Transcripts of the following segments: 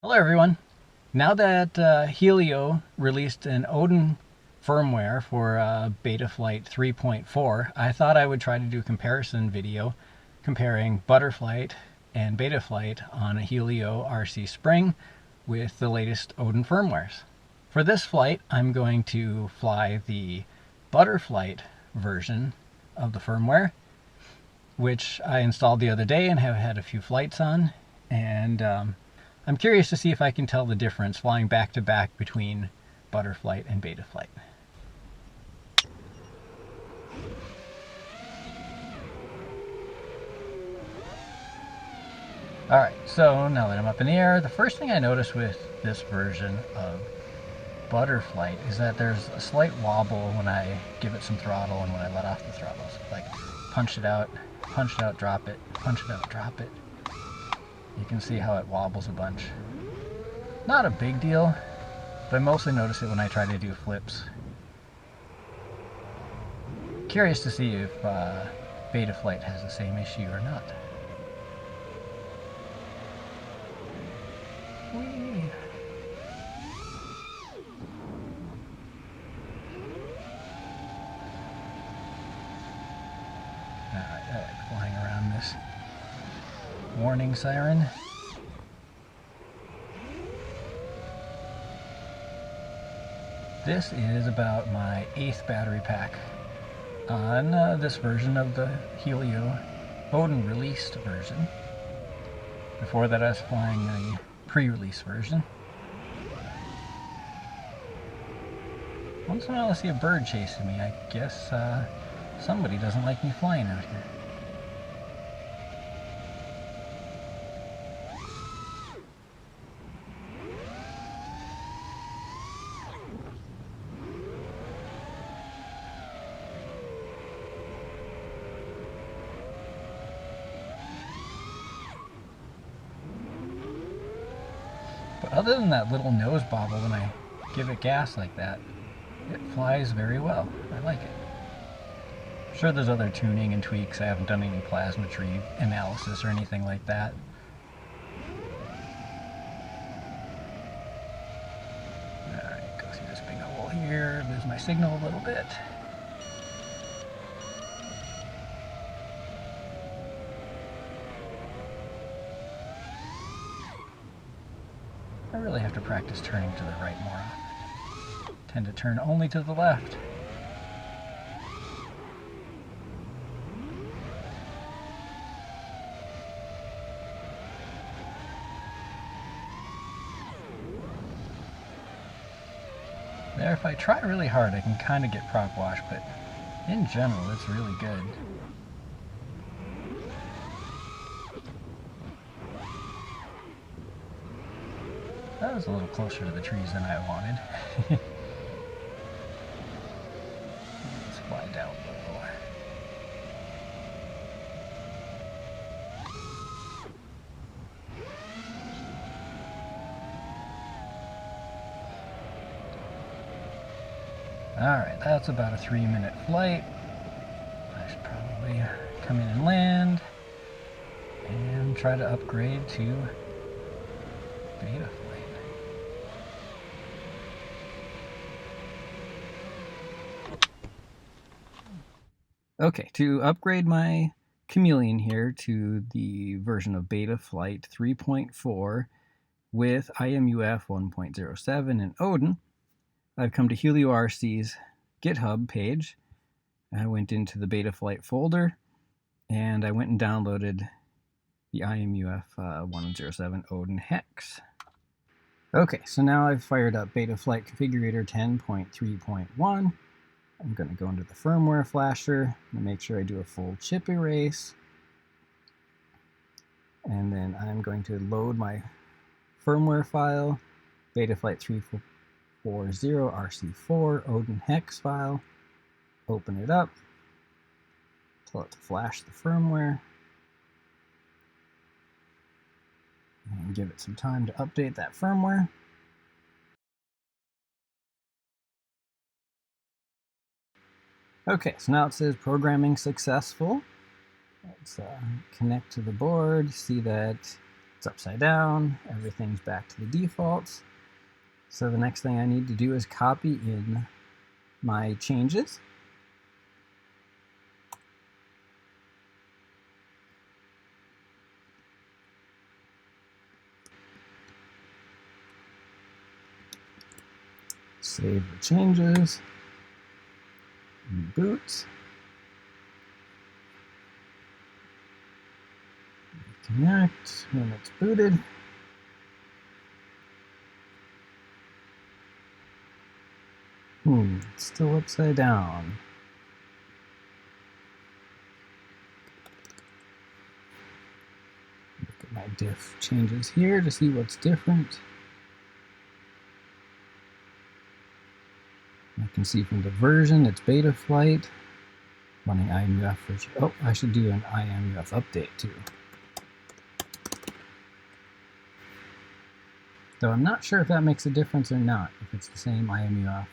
Hello everyone. Now that Helio released an Odin firmware for Betaflight 3.4, I thought I would try to do a comparison video comparing Butterflight and Betaflight on a Helio RC Spring with the latest Odin firmwares. For this flight, I'm going to fly the Butterflight version of the firmware, which I installed the other day and have had a few flights on, and I'm curious to see if I can tell the difference flying back to back between Butterflight and Betaflight. Alright, so now that I'm up in the air, the first thing I notice with this version of Butterflight is that there's a slight wobble when I give it some throttle and when I let off the throttle. So like punch it out, drop it, punch it out, drop it. You can see how it wobbles a bunch. Not a big deal, but I mostly notice it when I try to do flips. Curious to see if Betaflight has the same issue or not. Whee. Alright, I like flying around this warning siren. This is about my 8th battery pack on this version of the Helio Odin released version. Before that I was flying the pre-release version. Once in a while I see a bird chasing me. I guess somebody doesn't like me flying out here. But other than that little nose bobble when I give it gas like that, it flies very well. I like it. I'm sure there's other tuning and tweaks. I haven't done any plasma tree analysis or anything like that. Alright, go through this big hole here, lose my signal a little bit. I really have to practice turning to the right more often. I tend to turn only to the left. There, if I try really hard, I can kind of get prop wash, but in general, it's really good. That was a little closer to the trees than I wanted. Let's fly down low. Alright, that's about a 3-minute flight. I should probably come in and land and try to upgrade to Betaflight. Okay, to upgrade my Chameleon here to the version of Betaflight 3.4 with imu-f 1.07 and Odin, I've come to Helio RC's GitHub page. I went into the Betaflight folder and I went and downloaded the imu-f 1.07 Odin hex. Okay, so now I've fired up Betaflight Configurator 10.3.1. I'm going to go into the firmware flasher and make sure I do a full chip erase. And then I'm going to load my firmware file, Betaflight 3.40 RC4 Odin hex file. Open it up. Tell it to flash the firmware. And give it some time to update that firmware. Okay, so now it says programming successful. Let's connect to the board, see that It's upside down. Everything's back to the defaults. So the next thing I need to do is copy in my changes. Save the changes. Reboot. Reconnect when it's booted. It's still upside down. Look at my diff changes here to see what's different. I can see from the version it's Betaflight running imu-f. Oh, I should do an imu-f update too. Though I'm not sure if that makes a difference or not, if it's the same imu-f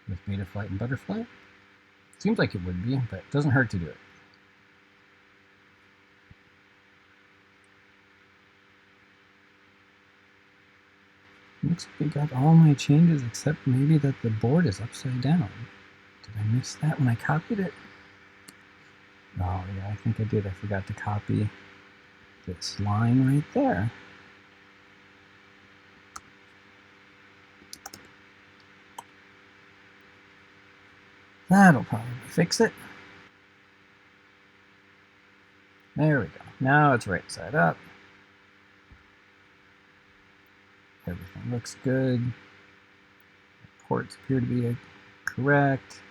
with Betaflight and Butterflight. Seems like it would be, but it doesn't hurt to do it. Looks like I got all my changes except maybe that the board is upside down. Did I miss that when I copied it? Oh yeah, I think I did. I forgot to copy this line right there. That'll probably fix it. There we go. Now it's right side up. Everything looks good. Ports appear to be correct.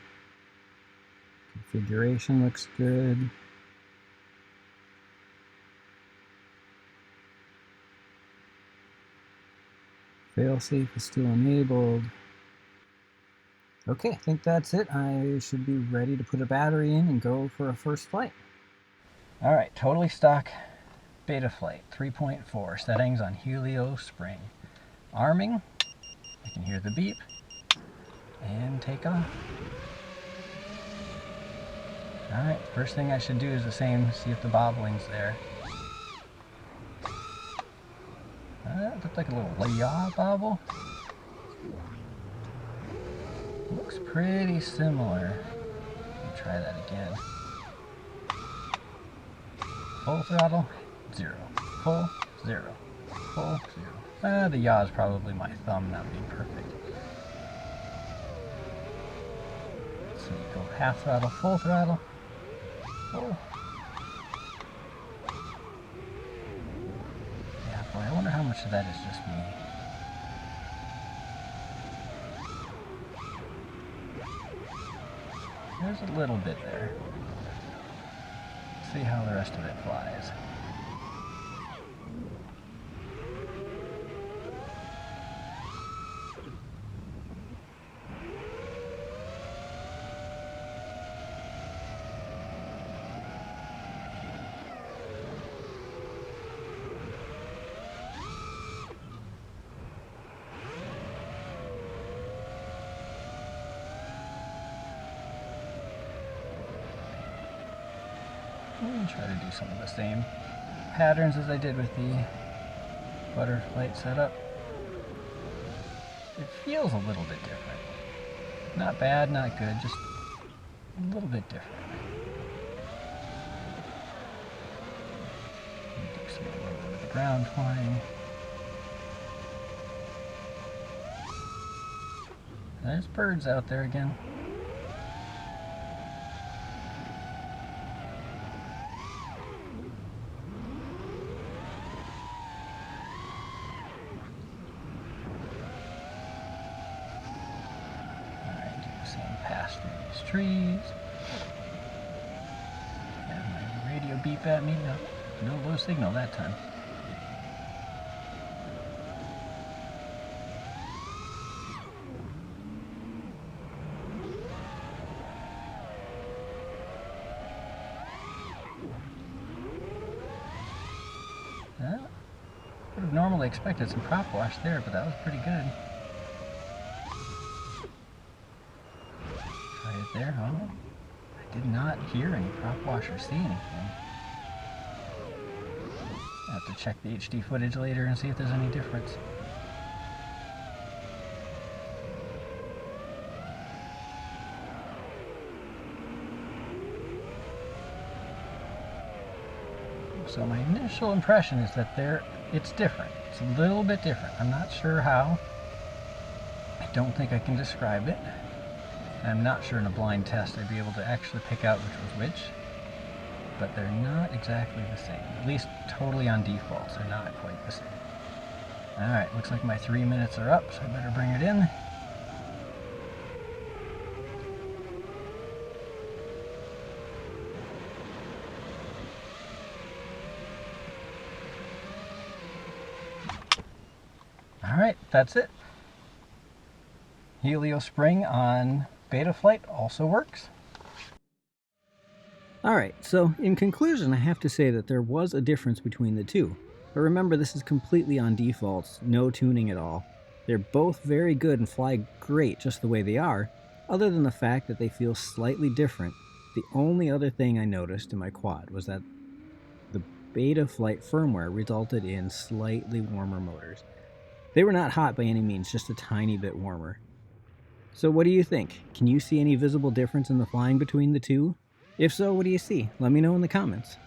Configuration looks good. Failsafe is still enabled. Okay, I think that's it. I should be ready to put a battery in and go for a first flight. All right, totally stock Betaflight 3.4 settings on Helio spring. Arming, I can hear the beep, and take off. All right, first thing I should do is the same, see if the bobbling's there. That looked like a little yaw bobble. Looks pretty similar. Let me try that again. Full throttle, 0. Full, 0. Full, 0. The yaw is probably my thumb not being perfect. So you go half throttle, full throttle, full. Yeah, boy, I wonder how much of that is just me. There's a little bit there. Let's see how the rest of it flies. And try to do some of the same patterns as I did with the Butterflight setup. It feels a little bit different. Not bad, not good, just a little bit different. Do some a little bit of the ground flying. There's birds out there again. Pass through these trees. Have my radio beep at me. No low signal that time. Would have normally expected some prop wash there, but that was pretty good. There, oh, I did not hear any prop wash or see anything. That's to check the HD footage later and see if there's any difference. So my initial impression is that it's different. It's a little bit different. I'm not sure how. I don't think I can describe it. I'm not sure in a blind test I'd be able to actually pick out which was which. But they're not exactly the same. At least totally on default, they're not quite the same. Alright, looks like my 3 minutes are up, so I better bring it in. Alright, that's it. Helio spring on Betaflight also works. Alright, so in conclusion, I have to say that there was a difference between the two. But remember, this is completely on defaults, no tuning at all. They're both very good and fly great just the way they are, other than the fact that they feel slightly different. The only other thing I noticed in my quad was that the Betaflight firmware resulted in slightly warmer motors. They were not hot by any means, just a tiny bit warmer. So what do you think? Can you see any visible difference in the flying between the two? If so, what do you see? Let me know in the comments.